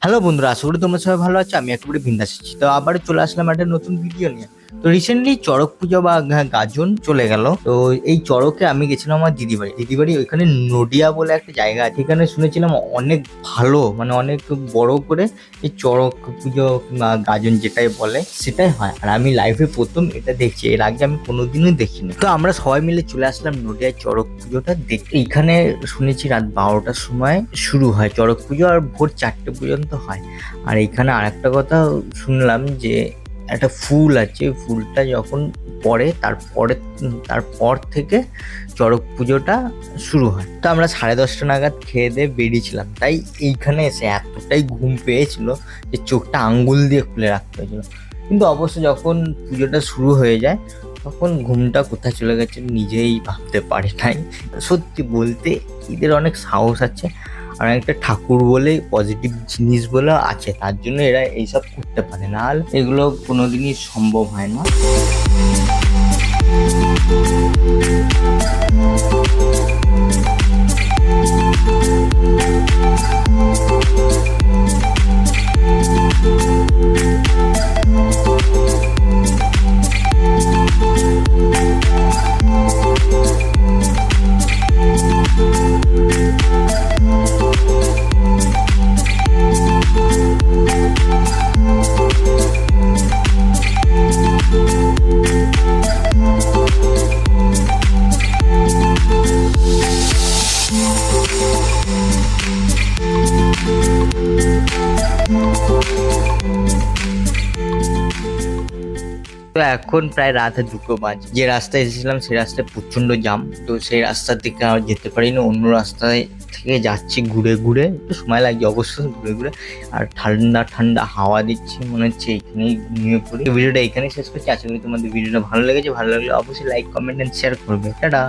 Hello বন্ধুরা, আশা করি তোমরা সবাই ভালো আছো। আমি একেবারে বিন্দাস আছি। তো আবার চলে আসলাম একটা নতুন ভিডিও নিয়ে। তো রিসেন্টলি চড়ক পুজো বা গাজন চলে গেল। তো এই চড়কে আমি গেছিলাম আমার দিদি বাড়ি ওইখানে নডিয়া বলে একটা জায়গা আছে। এখানে শুনেছিলাম অনেক ভালো, মানে অনেক বড় করে এই চড়ক পুজো বা গাজন যেটাই বলে সেটাই হয়। আর আমি লাইভে প্রথম এটা দেখছি, এর আগে আমি কোনোদিনই দেখিনি। তো আমরা সবাই মিলে চলে আসলাম নডিয়ার চড়ক পুজোটা দেখতে। এইখানে শুনেছি রাত 12টার সময় শুরু হয় চড়ক পুজো, আর ভোর 4টে পর্যন্ত হয়। আর এইখানে আরেকটা কথা শুনলাম যে একটা ফুল আছে, ফুলটা যখন পড়ে তারপর থেকে চড়ক পুজোটা শুরু হয়। তো আমরা 10:30 নাগাদ খেয়ে দিয়ে বেরিয়েছিলাম। তাই এইখানে এসে এতটাই ঘুম পেয়েছিল যে চোখটা আঙ্গুল দিয়ে খুলে রাখতে হয়েছিল। কিন্তু অবশ্য যখন পুজোটা শুরু হয়ে যায় তখন ঘুমটা কোথায় চলে গেছে নিজেই ভাবতে পারি নাই। সত্যি বলতে এদের অনেক সাহস আছে, আর একটা ঠাকুর বলে পজিটিভ জিনিস বলে আছে, তার জন্য এরা এইসব করতে পারে, না হলে এগুলো কোনোদিনই সম্ভব হয় না। তো এখন প্রায় রাত 2টো বাজে। যে রাস্তায় এসেছিলাম সেই রাস্তায় প্রচন্ড জাম, তো সেই রাস্তার দিকে আর যেতে পারিনি। অন্য রাস্তায় থেকে যাচ্ছি ঘুরে ঘুরে, একটু সময় লাগছে অবশ্য ঘুরে ঘুরে। আর ঠান্ডা ঠান্ডা হাওয়া দিচ্ছে, মনে হচ্ছে এখানেই ঘুমিয়ে পড়ি। ভিডিওটা এখানেই শেষ করছি। আশা করি তোমাদের ভিডিওটা ভালো লেগেছে। ভালো লাগলে অবশ্যই লাইক, কমেন্ট এন্ড শেয়ার করবে। টাটা।